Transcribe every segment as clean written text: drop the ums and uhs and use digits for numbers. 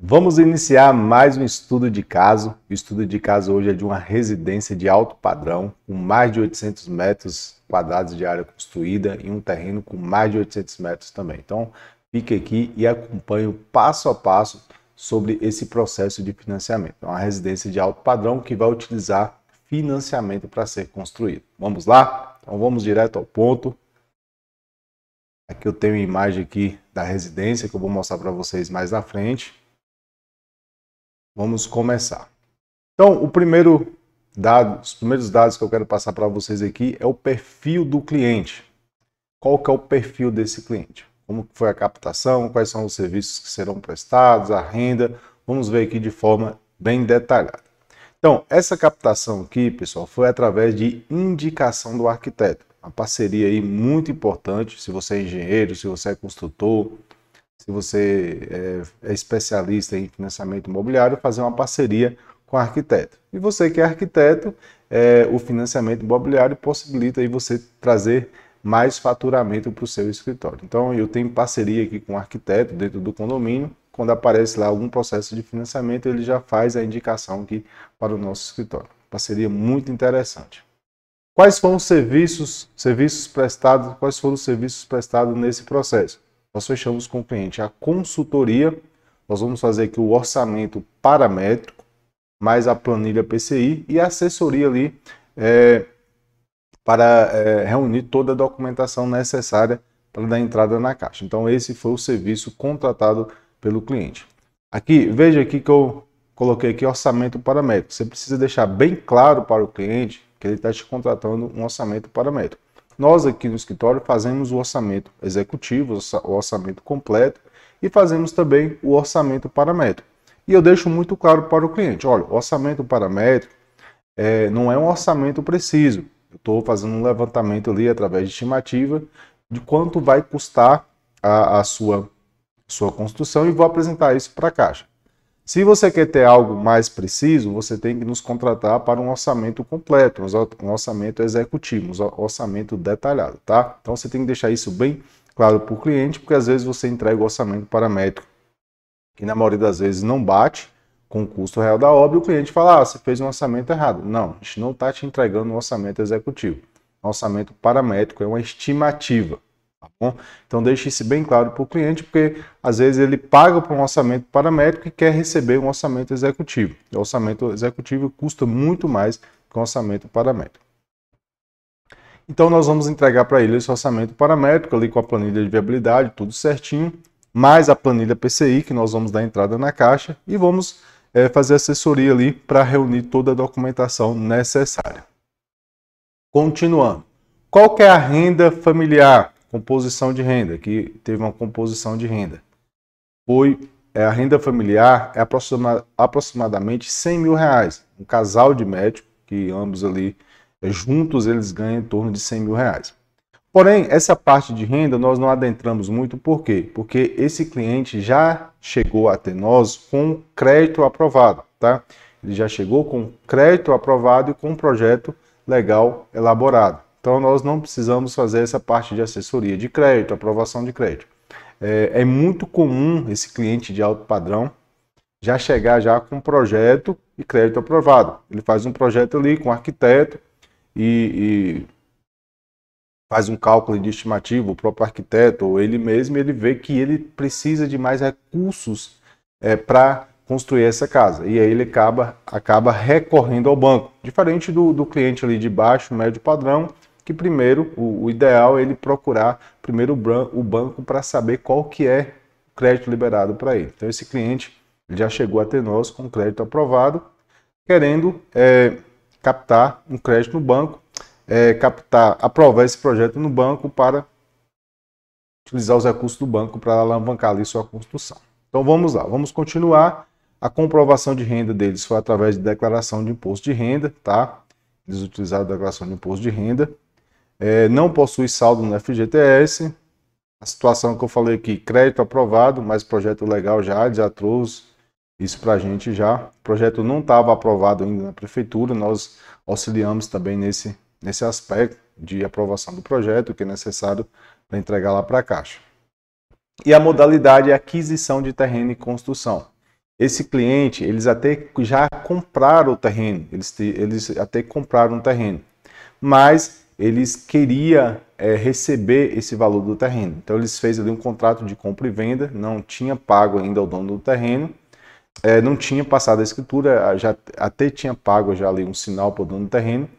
Vamos iniciar mais um estudo de caso. O estudo de caso hoje é de uma residência de alto padrão, com mais de 800 metros quadrados de área construída e um terreno com mais de 800 metros também. Então, fique aqui e acompanhe o passo a passo sobre esse processo de financiamento. É uma residência de alto padrão que vai utilizar financiamento para ser construído. Vamos lá? Então, vamos direto ao ponto. Aqui eu tenho a imagem aqui da residência que eu vou mostrar para vocês mais na frente. Vamos começar. Então, os primeiros dados que eu quero passar para vocês aqui é o perfil do cliente. Qual que é o perfil desse cliente? Como foi a captação, quais são os serviços que serão prestados, a renda. Vamos ver aqui de forma bem detalhada. Então, essa captação aqui, pessoal, foi através de indicação do arquiteto. Uma parceria aí muito importante, se você é engenheiro, se você é construtor, se você é especialista em financiamento imobiliário, fazer uma parceria com o arquiteto. E você que é arquiteto, o financiamento imobiliário possibilita aí você trazer mais faturamento para o seu escritório. Então, eu tenho parceria aqui com o arquiteto dentro do condomínio. Quando aparece lá algum processo de financiamento, ele já faz a indicação aqui para o nosso escritório. Parceria muito interessante. Quais foram os serviços prestados? Quais foram os serviços prestados nesse processo? Nós fechamos com o cliente a consultoria, nós vamos fazer aqui o orçamento paramétrico, mais a planilha PCI e a assessoria ali para reunir toda a documentação necessária para dar entrada na caixa. Então esse foi o serviço contratado pelo cliente. Aqui, veja aqui que eu coloquei aqui orçamento paramétrico. Você precisa deixar bem claro para o cliente que ele está te contratando um orçamento paramétrico. Nós aqui no escritório fazemos o orçamento executivo, o orçamento completo e fazemos também o orçamento paramétrico. E eu deixo muito claro para o cliente, olha, o orçamento paramétrico não é um orçamento preciso. Eu estou fazendo um levantamento ali através de estimativa de quanto vai custar a sua construção e vou apresentar isso para a Caixa. Se você quer ter algo mais preciso, você tem que nos contratar para um orçamento completo, um orçamento executivo, um orçamento detalhado, tá? Então você tem que deixar isso bem claro para o cliente, porque às vezes você entrega o orçamento paramétrico, que na maioria das vezes não bate com o custo real da obra, e o cliente fala, você fez um orçamento errado. Não, a gente não está te entregando um orçamento executivo. Um orçamento paramétrico é uma estimativa. Tá bom? Então deixe isso bem claro para o cliente, porque às vezes ele paga por um orçamento paramétrico e quer receber um orçamento executivo. O orçamento executivo custa muito mais que um orçamento paramétrico. Então nós vamos entregar para ele esse orçamento paramétrico ali com a planilha de viabilidade, tudo certinho, mais a planilha PCI que nós vamos dar entrada na caixa e vamos fazer assessoria ali para reunir toda a documentação necessária. Continuando. Qual que é a renda familiar? Composição de renda, que teve uma composição de renda. A renda familiar é aproximadamente R$100 mil. Um casal de médico, que ambos ali, juntos, eles ganham em torno de R$100 mil. Porém, essa parte de renda nós não adentramos muito, por quê? Porque esse cliente já chegou até nós com crédito aprovado, tá? Ele já chegou com crédito aprovado e com um projeto legal elaborado. Então, nós não precisamos fazer essa parte de assessoria de crédito, aprovação de crédito. É muito comum esse cliente de alto padrão já chegar já com projeto e crédito aprovado. Ele faz um projeto ali com arquiteto e faz um cálculo de estimativa, o próprio arquiteto ou ele mesmo, ele vê que ele precisa de mais recursos para construir essa casa. E aí ele acaba recorrendo ao banco. Diferente do cliente ali de baixo, médio padrão, que primeiro, o ideal é ele procurar primeiro o banco para saber qual que é o crédito liberado para ele. Então esse cliente já chegou até nós com crédito aprovado, querendo captar um crédito no banco, aprovar esse projeto no banco para utilizar os recursos do banco para alavancar ali sua construção. Então vamos lá, vamos continuar. A comprovação de renda deles foi através de declaração de imposto de renda, tá? Eles utilizaram a declaração de imposto de renda. Não possui saldo no FGTS. A situação que eu falei aqui, crédito aprovado, mas projeto legal já trouxe isso para a gente já. O projeto não estava aprovado ainda na prefeitura, nós auxiliamos também nesse aspecto de aprovação do projeto, que é necessário para entregar lá para a Caixa. E a modalidade é aquisição de terreno e construção. Esse cliente, eles até já compraram o terreno, eles até compraram um terreno, mas eles queriam receber esse valor do terreno. Então eles fez ali um contrato de compra e venda, não tinha pago ainda ao dono do terreno, não tinha passado a escritura, já até tinha pago já ali um sinal para o dono do terreno.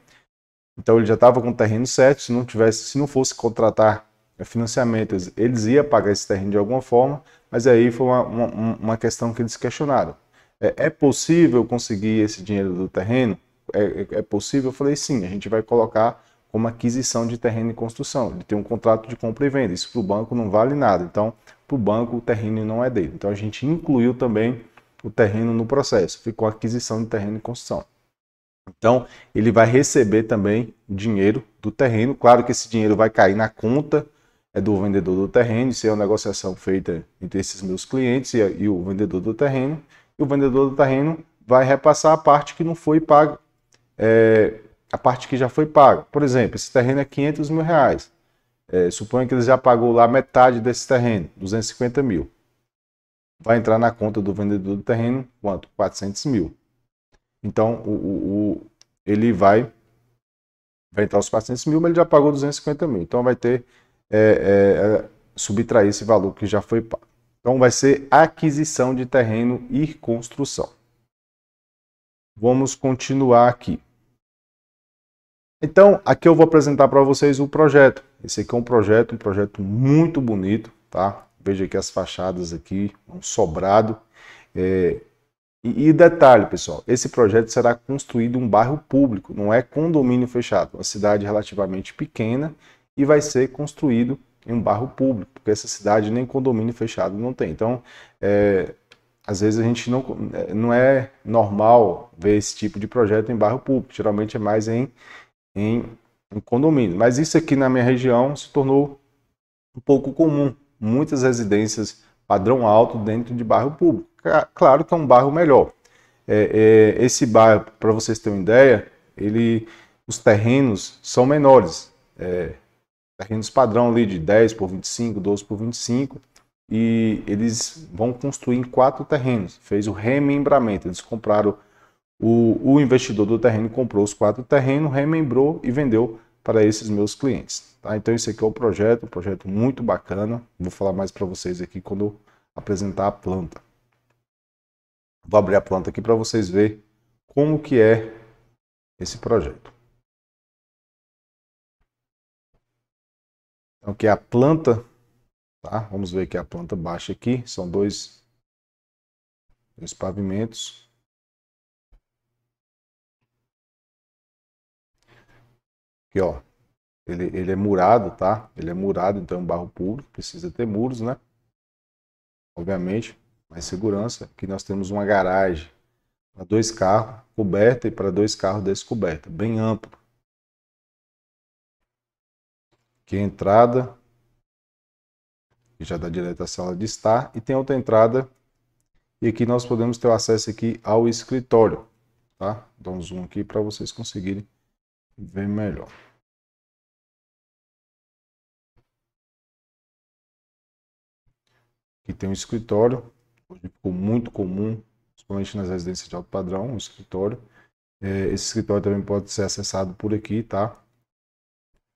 Então ele já estava com o terreno certo, se não fosse contratar financiamento, eles iam pagar esse terreno de alguma forma, mas aí foi uma questão que eles questionaram. É possível conseguir esse dinheiro do terreno? É possível? Eu falei, sim, a gente vai colocar como aquisição de terreno em construção. Ele tem um contrato de compra e venda, isso para o banco não vale nada. Então, para o banco, o terreno não é dele. Então, a gente incluiu também o terreno no processo, ficou aquisição de terreno em construção. Então, ele vai receber também dinheiro do terreno. Claro que esse dinheiro vai cair na conta do vendedor do terreno. Isso é uma negociação feita entre esses meus clientes e o vendedor do terreno. E o vendedor do terreno vai repassar a parte que não foi paga, a parte que já foi paga. Por exemplo, esse terreno é 500 mil reais. Suponha que ele já pagou lá metade desse terreno, 250 mil. Vai entrar na conta do vendedor do terreno quanto? 400 mil. Então, ele vai entrar os 400 mil, mas ele já pagou 250 mil. Então, vai ter subtrair esse valor que já foi pago. Então, vai ser aquisição de terreno e construção. Vamos continuar aqui. Então, aqui eu vou apresentar para vocês o projeto. Esse aqui é um projeto muito bonito, tá? Veja aqui as fachadas aqui, um sobrado. E detalhe, pessoal, esse projeto será construído em um bairro público, não é condomínio fechado. Uma cidade relativamente pequena e vai ser construído em um bairro público, porque essa cidade nem condomínio fechado não tem. Então, às vezes a gente não é normal ver esse tipo de projeto em bairro público, geralmente é mais em condomínio. Mas isso aqui na minha região se tornou um pouco comum. Muitas residências padrão alto dentro de bairro público. Claro que é um bairro melhor. Esse bairro, para vocês terem uma ideia, os terrenos são menores. Terrenos padrão ali de 10 por 25, 12 por 25. E eles vão construir em 4 terrenos. Fez o remembramento. Eles compraram, o investidor do terreno comprou os 4 terrenos, remembrou e vendeu para esses meus clientes. Tá? Então esse aqui é o projeto, um projeto muito bacana. Vou falar mais para vocês aqui quando eu apresentar a planta. Vou abrir a planta aqui para vocês verem como que é esse projeto. Então aqui é a planta, tá? Vamos ver aqui a planta baixa aqui, são dois pavimentos. Aqui, ó, ele é murado, tá? Ele é murado, então é um bairro público, precisa ter muros, né? Obviamente, mais segurança. Aqui nós temos uma garagem para 2 carros coberta e para 2 carros descoberta, bem amplo. Aqui a entrada, que já dá direto à sala de estar, e tem outra entrada, e aqui nós podemos ter acesso aqui ao escritório, tá? Dá um zoom aqui para vocês conseguirem ver melhor. Aqui tem um escritório, hoje ficou muito comum, principalmente nas residências de alto padrão, um escritório. Esse escritório também pode ser acessado por aqui, tá?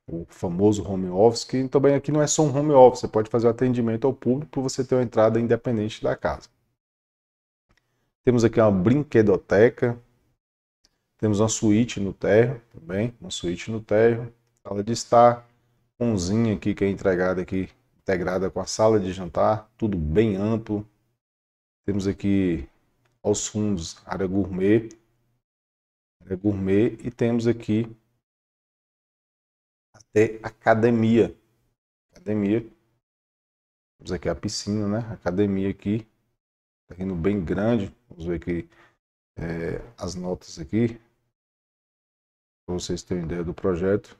O famoso home office, que também aqui não é só um home office, você pode fazer o atendimento ao público para você ter uma entrada independente da casa. Temos aqui uma brinquedoteca, temos uma suíte no térreo também, uma suíte no térreo, sala de estar, cozinha aqui que é integrada com a sala de jantar, tudo bem amplo. Temos aqui aos fundos área gourmet e temos aqui até academia. Temos aqui a piscina, né? Academia aqui, terreno bem grande. Vamos ver aqui as notas aqui, para vocês terem ideia do projeto.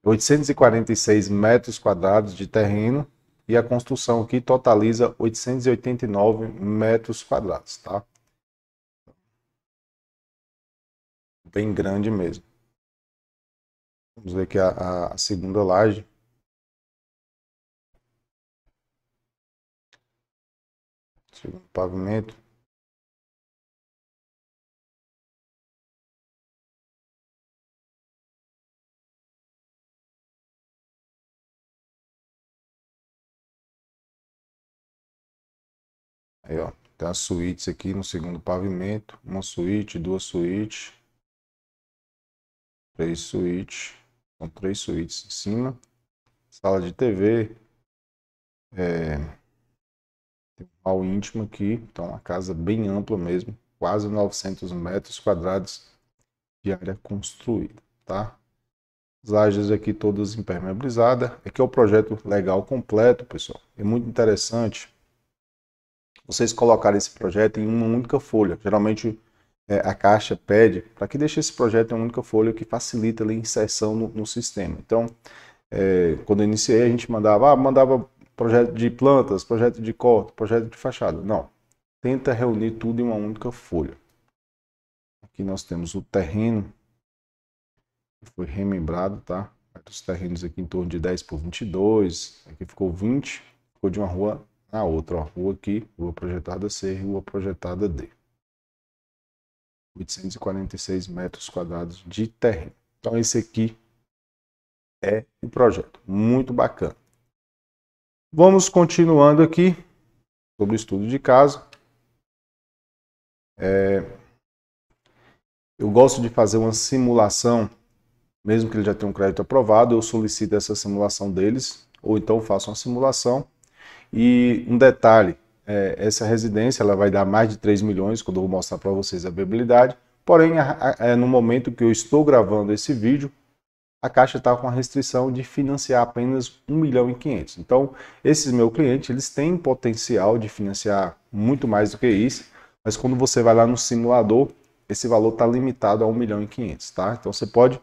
846 metros quadrados de terreno e a construção aqui totaliza 889 metros quadrados, tá? Bem grande mesmo. Vamos ver aqui a segunda laje. Segundo pavimento. Aí, ó, tem as suítes aqui no segundo pavimento. Uma suíte, duas suítes, três suítes. São três suítes em cima. Sala de TV. Tem um hall íntimo aqui. Então, uma casa bem ampla mesmo. Quase 900 metros quadrados de área construída, tá? As lajes aqui todas impermeabilizadas. Aqui é o projeto legal completo, pessoal. É muito interessante vocês colocarem esse projeto em uma única folha. Geralmente a Caixa pede para que deixe esse projeto em uma única folha, que facilita a inserção no sistema. Então, quando eu iniciei, a gente mandava projeto de plantas, projeto de corte, projeto de fachada. Não, tenta reunir tudo em uma única folha. Aqui nós temos o terreno, que foi remembrado, tá? Os terrenos aqui em torno de 10 por 22, aqui ficou 20, ficou de uma rua na outra, ó, rua aqui, rua projetada C, rua projetada D. 846 metros quadrados de terreno. Então esse aqui é o projeto, muito bacana. Vamos continuando aqui sobre o estudo de caso. Eu gosto de fazer uma simulação, mesmo que ele já tenha um crédito aprovado, eu solicito essa simulação deles, ou então faço uma simulação. E um detalhe, essa residência ela vai dar mais de 3 milhões, quando eu vou mostrar para vocês a viabilidade. Porém, no momento que eu estou gravando esse vídeo, a Caixa está com a restrição de financiar apenas 1 milhão e 500. Então, esses meus clientes, eles têm potencial de financiar muito mais do que isso, mas quando você vai lá no simulador, esse valor está limitado a 1 milhão e 500, tá? Então, você pode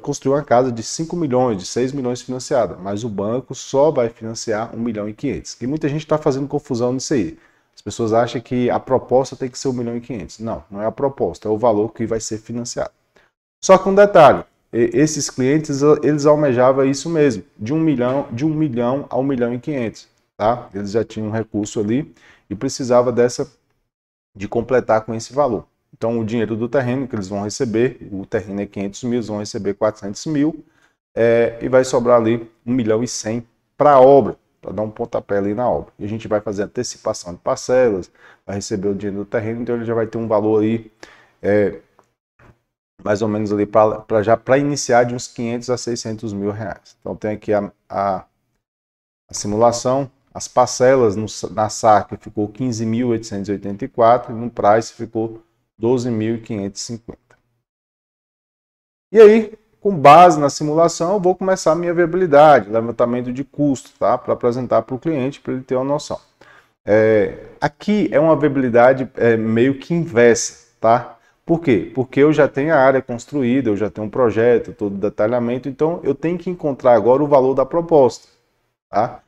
construir uma casa de 5 milhões, de 6 milhões financiada, mas o banco só vai financiar 1 milhão e 500. E muita gente está fazendo confusão nisso aí. As pessoas acham que a proposta tem que ser 1 milhão e 500. Não, não é a proposta, é o valor que vai ser financiado. Só que um detalhe, esses clientes, eles almejavam isso mesmo, de 1 milhão a 1 milhão e 500, tá? Eles já tinham um recurso ali e precisava de completar com esse valor. Então, o dinheiro do terreno que eles vão receber, o terreno é 500 mil, eles vão receber 400 mil, e vai sobrar ali 1 milhão e 100 para a obra, para dar um pontapé ali na obra. E a gente vai fazer antecipação de parcelas, vai receber o dinheiro do terreno, então ele já vai ter um valor aí, mais ou menos ali, para iniciar de uns 500 a 600 mil reais. Então, tem aqui a simulação. As parcelas na SAC ficou 15.884 e no Price ficou 12.550. E aí, com base na simulação, eu vou começar a minha viabilidade, levantamento de custo, tá? Para apresentar para o cliente, para ele ter uma noção. Aqui é uma viabilidade meio que inversa, tá? Por quê? Porque eu já tenho a área construída, eu já tenho um projeto, todo detalhamento, então eu tenho que encontrar agora o valor da proposta, tá?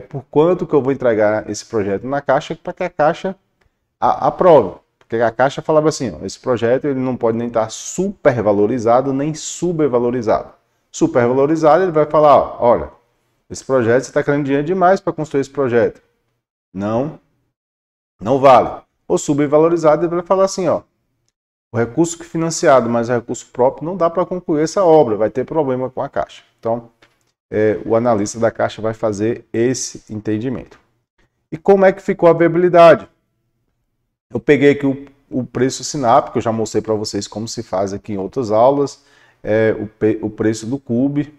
Por quanto que eu vou entregar esse projeto na Caixa para que a Caixa aprove. Porque a Caixa falava assim, ó, esse projeto ele não pode nem estar supervalorizado, nem subvalorizado. Supervalorizado, ele vai falar, ó, olha, esse projeto você está querendo dinheiro demais para construir esse projeto. Não vale. Ou subvalorizado, ele vai falar assim, ó, o recurso que financiado, mas o recurso próprio, não dá para concluir essa obra, vai ter problema com a Caixa. Então, o analista da Caixa vai fazer esse entendimento. E como é que ficou a viabilidade? Eu peguei aqui o preço SINAP, que eu já mostrei para vocês como se faz aqui em outras aulas, o preço do CUB,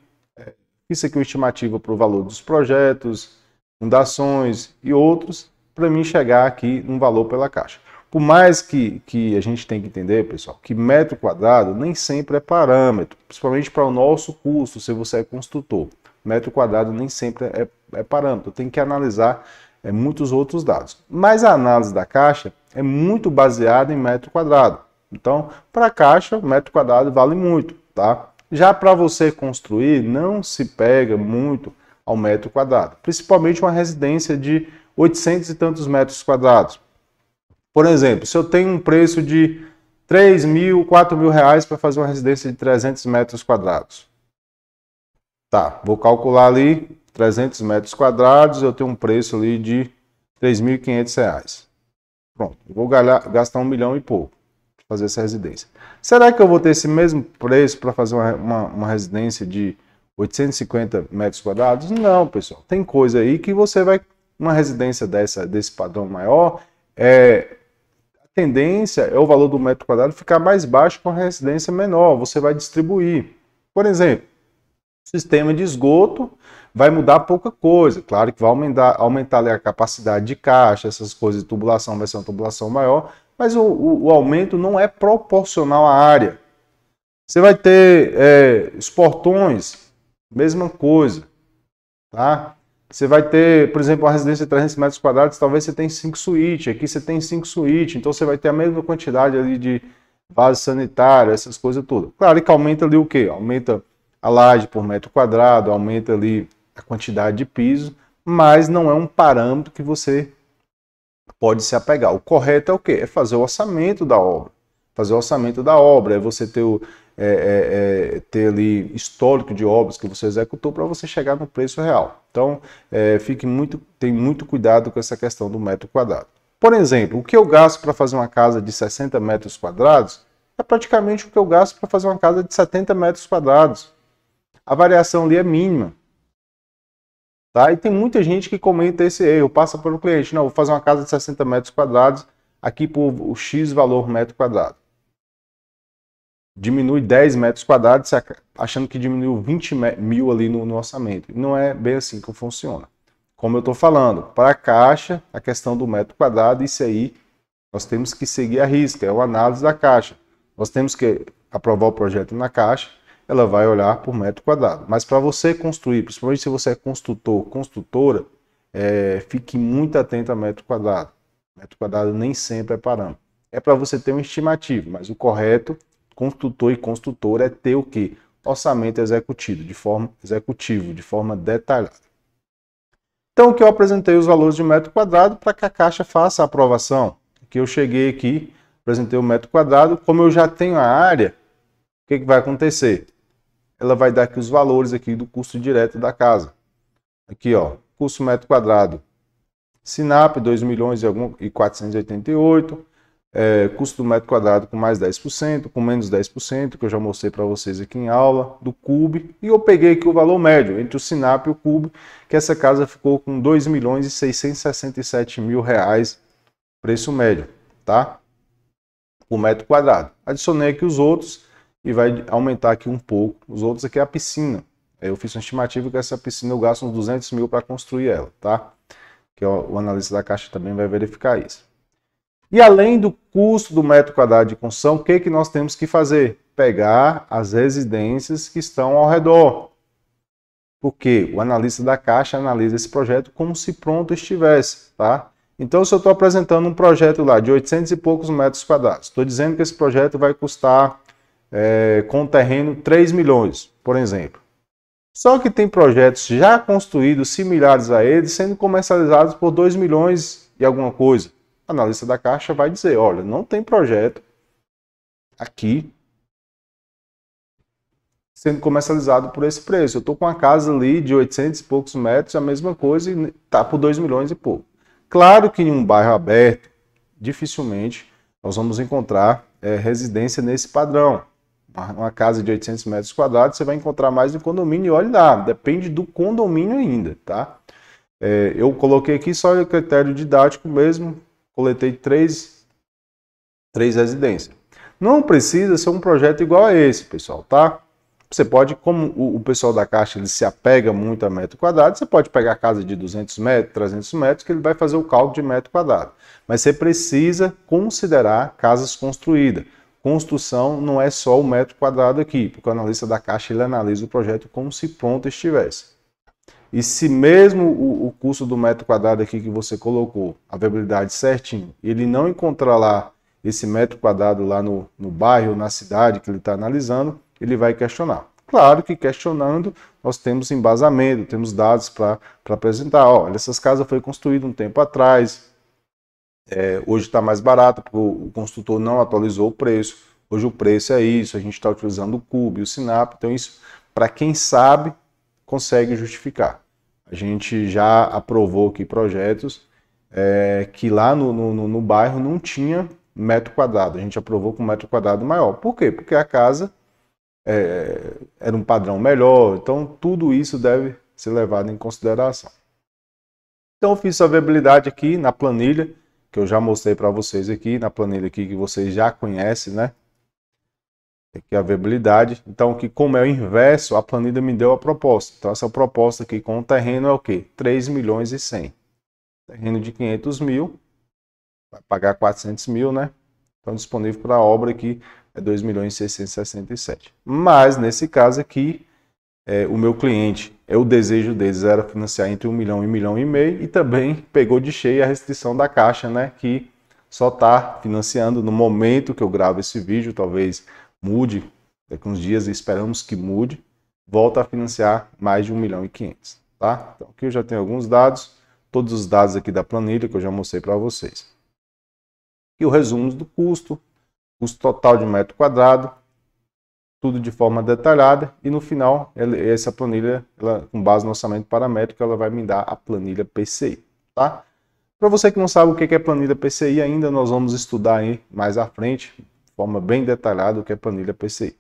isso aqui é uma estimativa para o valor dos projetos, fundações e outros, para mim chegar aqui num valor pela Caixa. Por mais que a gente tem que entender, pessoal, que metro quadrado nem sempre é parâmetro, principalmente para o nosso custo, se você é construtor. Metro quadrado nem sempre é parâmetro, tem que analisar muitos outros dados. Mas a análise da Caixa é muito baseada em metro quadrado. Então, para a Caixa, metro quadrado vale muito, tá? Já para você construir, não se pega muito ao metro quadrado, principalmente uma residência de 800 e tantos metros quadrados. Por exemplo, se eu tenho um preço de 3 mil, 4 mil reais para fazer uma residência de 300 metros quadrados. Tá, vou calcular ali 300 metros quadrados, eu tenho um preço ali de R$ 3.500. Pronto, eu vou gastar 1 milhão e pouco para fazer essa residência. Será que eu vou ter esse mesmo preço para fazer uma residência de 850 metros quadrados? Não, pessoal. Tem coisa aí que você vai... Uma residência desse padrão maior, a tendência é o valor do metro quadrado ficar mais baixo com a residência menor. Você vai distribuir. Por exemplo, sistema de esgoto vai mudar pouca coisa. Claro que vai aumentar ali a capacidade de caixa, essas coisas de tubulação, vai ser uma tubulação maior, mas o aumento não é proporcional à área. Você vai ter os portões, mesma coisa, tá? Você vai ter, por exemplo, uma residência de 300 metros quadrados, talvez você tenha 5 suítes, aqui você tem 5 suítes, então você vai ter a mesma quantidade ali de vaso sanitário, essas coisas todas. Claro que aumenta ali o quê? Aumenta a laje por metro quadrado, aumenta ali a quantidade de piso, mas não é um parâmetro que você pode se apegar. O correto é o quê? É fazer o orçamento da obra. Fazer o orçamento da obra, é você ter ter ali histórico de obras que você executou para você chegar no preço real. Então, tem muito cuidado com essa questão do metro quadrado. Por exemplo, o que eu gasto para fazer uma casa de 60 metros quadrados é praticamente o que eu gasto para fazer uma casa de 70 metros quadrados. A variação ali é mínima. Tá? E tem muita gente que comenta esse erro, passa para o cliente, não, vou fazer uma casa de 60 metros quadrados aqui por o X valor metro quadrado. Diminui 10 metros quadrados, achando que diminuiu 20 mil ali no orçamento. Não é bem assim que funciona. Como eu estou falando, para a Caixa, a questão do metro quadrado, isso aí nós temos que seguir a risca, é uma análise da Caixa. Nós temos que aprovar o projeto na Caixa, ela vai olhar por metro quadrado. Mas para você construir, principalmente se você é construtor, construtora, fique muito atento a metro quadrado. Metro quadrado nem sempre é parâmetro. É para você ter uma estimativa, mas o correto, construtor e construtora, é ter o quê? Orçamento executivo, de forma detalhada. Então, o que eu apresentei os valores de metro quadrado para que a Caixa faça a aprovação. Aqui eu cheguei aqui, apresentei o metro quadrado, como eu já tenho a área, o que vai acontecer? Ela vai dar aqui os valores aqui do custo direto da casa. Aqui, ó, custo metro quadrado. Sinap, 2.488.000, custo do metro quadrado com mais 10%, com menos 10%, que eu já mostrei para vocês aqui em aula, do CUB, e eu peguei aqui o valor médio entre o Sinap e o CUB, que essa casa ficou com R$ 2.667.000, preço médio, tá? O metro quadrado. Adicionei aqui os outros e vai aumentar aqui um pouco. Os outros aqui é a piscina. Eu fiz uma estimativa que essa piscina eu gasto uns 200 mil para construir ela, tá? Que o analista da Caixa também vai verificar isso. E além do custo do metro quadrado de construção, o que nós temos que fazer? Pegar as residências que estão ao redor. Porque o analista da Caixa analisa esse projeto como se pronto estivesse, tá? Então, se eu estou apresentando um projeto lá de 800 e poucos metros quadrados, estou dizendo que esse projeto vai custar, com o terreno, 3 milhões, por exemplo. Só que tem projetos já construídos, similares a eles, sendo comercializados por 2 milhões e alguma coisa. O analista da Caixa vai dizer, olha, não tem projeto aqui sendo comercializado por esse preço. Eu estou com uma casa ali de 800 e poucos metros, a mesma coisa, e está por 2 milhões e pouco. Claro que em um bairro aberto, dificilmente nós vamos encontrar residência nesse padrão. Uma casa de 800 metros quadrados, você vai encontrar mais no condomínio, e olha lá, depende do condomínio ainda, tá? Eu coloquei aqui só o critério didático mesmo, coletei três residências. Não precisa ser um projeto igual a esse, pessoal, tá? Você pode, como o pessoal da Caixa ele se apega muito a metro quadrado, você pode pegar a casa de 200 metros, 300 metros, que ele vai fazer o cálculo de metro quadrado. Mas você precisa considerar casas construídas. Construção não é só o metro quadrado aqui, porque o analista da Caixa ele analisa o projeto como se pronto estivesse. E se mesmo o custo do metro quadrado aqui que você colocou, a viabilidade certinho, ele não encontrar lá esse metro quadrado lá no bairro, na cidade que ele está analisando, ele vai questionar. Claro que questionando, nós temos embasamento, temos dados para apresentar. Olha, essas casas foram construídas um tempo atrás, hoje está mais barato, porque o construtor não atualizou o preço. Hoje o preço é isso, a gente está utilizando o CUB, o Sinap, então isso, para quem sabe, consegue justificar. A gente já aprovou aqui projetos que lá no bairro não tinha metro quadrado. A gente aprovou com metro quadrado maior. Por quê? Porque a casa era um padrão melhor. Então, tudo isso deve ser levado em consideração. Então, eu fiz a viabilidade aqui na planilha, que eu já mostrei para vocês aqui, na planilha aqui que vocês já conhecem, né? Aqui a viabilidade. Então, que como é o inverso, a planilha me deu a proposta. Então, essa proposta aqui com o terreno é o quê? 3 milhões e 100. Terreno de 500 mil, vai pagar 400 mil, né? Então, disponível para a obra aqui é 2 milhões e 667. Mas, nesse caso aqui, o meu cliente, o desejo deles era financiar entre 1 milhão e 1,5 milhão, e também pegou de cheio a restrição da Caixa, né? Que só está financiando no momento que eu gravo esse vídeo, talvez mude, daqui uns dias esperamos que mude, volta a financiar mais de 1,5 milhão, tá? Então aqui eu já tenho alguns dados, todos os dados aqui da planilha que eu já mostrei para vocês. E o resumo do custo total de metro quadrado, tudo de forma detalhada, e no final, essa planilha, com base no orçamento paramétrico, ela vai me dar a planilha PCI, tá? Para você que não sabe o que é planilha PCI ainda, nós vamos estudar aí mais à frente, de forma bem detalhada, o que é planilha PCI.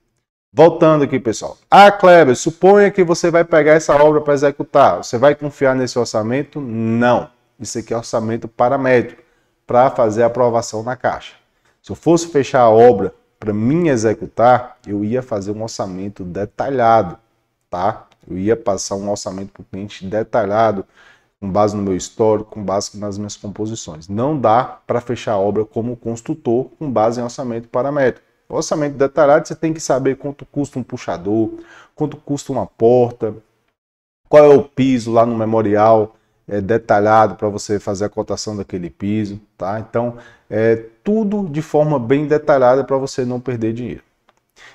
Voltando aqui, pessoal. Kleber, suponha que você vai pegar essa obra para executar. Você vai confiar nesse orçamento? Não. Isso aqui é orçamento paramétrico, para fazer a aprovação na Caixa. Se eu fosse fechar a obra para mim executar, eu ia fazer um orçamento detalhado, tá? Eu ia passar um orçamento para o cliente detalhado, com base no meu histórico, com base nas minhas composições. Não dá para fechar a obra como construtor com base em orçamento paramétrico. O orçamento detalhado, você tem que saber quanto custa um puxador, quanto custa uma porta, qual é o piso lá no memorial, detalhado para você fazer a cotação daquele piso, tá? Então, tudo de forma bem detalhada para você não perder dinheiro.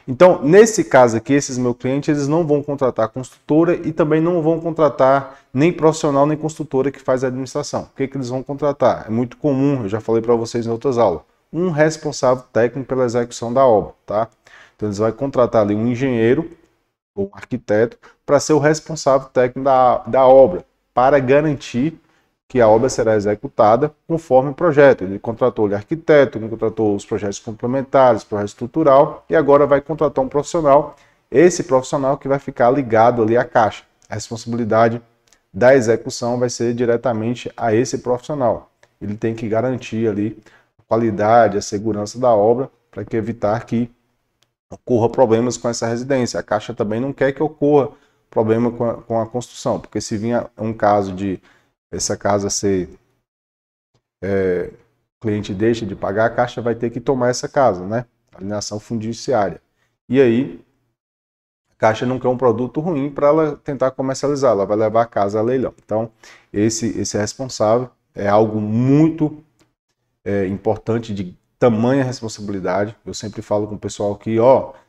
Então, nesse caso aqui, esses meus clientes, eles não vão contratar construtora e também não vão contratar nem profissional nem construtora que faz a administração. O que eles vão contratar? É muito comum, eu já falei para vocês em outras aulas, um responsável técnico pela execução da obra, tá? Então, eles vão contratar ali um engenheiro ou um arquiteto para ser o responsável técnico da obra, para garantir que a obra será executada conforme o projeto. Ele contratou o arquiteto, ele contratou os projetos complementares, projeto estrutural, e agora vai contratar um profissional, esse profissional que vai ficar ligado ali à Caixa. A responsabilidade da execução vai ser diretamente a esse profissional. Ele tem que garantir ali a qualidade, a segurança da obra, para que evitar que ocorra problemas com essa residência. A Caixa também não quer que ocorra problema com a construção, porque se vinha um caso de essa casa ser o cliente deixa de pagar, a Caixa vai ter que tomar essa casa, né? Alienação fundiciária. E aí a Caixa não quer um produto ruim para ela tentar comercializar, ela vai levar a casa a leilão. Então esse responsável é algo muito importante, de tamanha responsabilidade. Eu sempre falo com o pessoal aqui,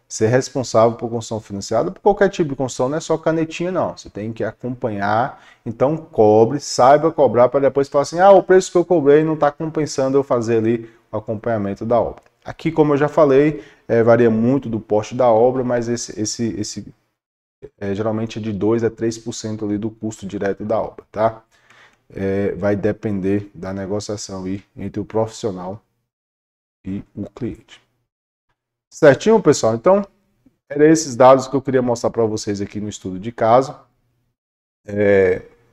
ser responsável por construção financiada, por qualquer tipo de construção, não é só canetinha, não. Você tem que acompanhar, então cobre, saiba cobrar, para depois falar assim, o preço que eu cobrei não está compensando eu fazer ali o acompanhamento da obra. Aqui, como eu já falei, varia muito do porte da obra, mas esse geralmente é de 2 a 3% ali do custo direto da obra, tá? Vai depender da negociação aí entre o profissional e o cliente. Certinho, pessoal? Então, eram esses dados que eu queria mostrar para vocês aqui no estudo de caso.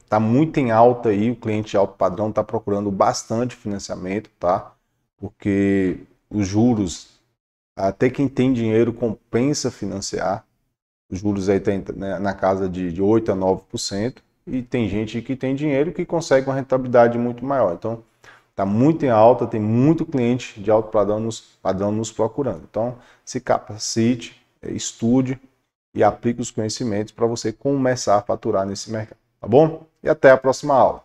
Tá muito em alta aí, o cliente de alto padrão está procurando bastante financiamento, tá? Porque os juros, até quem tem dinheiro compensa financiar. Os juros aí tem na casa de 8 a 9%, e tem gente que tem dinheiro que consegue uma rentabilidade muito maior. Então, está muito em alta, tem muito cliente de alto padrão nos procurando. Então, se capacite, estude e aplique os conhecimentos para você começar a faturar nesse mercado. Tá bom? E até a próxima aula.